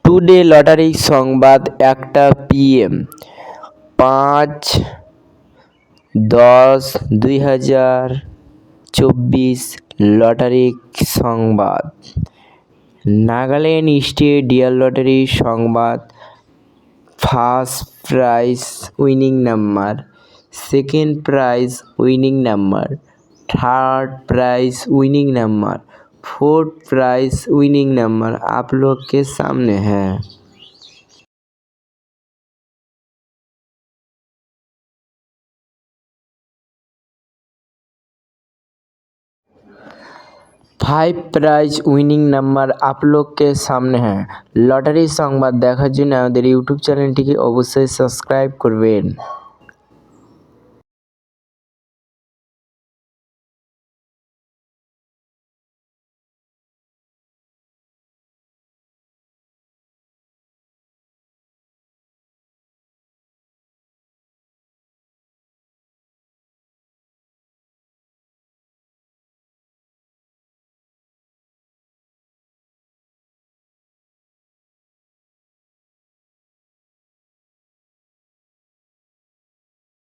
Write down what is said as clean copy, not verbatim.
Today lottery সংবাদ 1টা PM 5/10/2024 lottery সংবাদ। Nagaland state dear lottery সংবাদ। First prize winning number, second prize winning number, third prize winning number, fourth prize winning number आप लोग के सामने है। फाइव प्राइज उइनिंग नंबर आप लोग के सामने है। लटारी संबाद देखार जोन्नो आमादेर यूट्यूब चैनलटिके अवश्य सबस्क्राइब करबेन।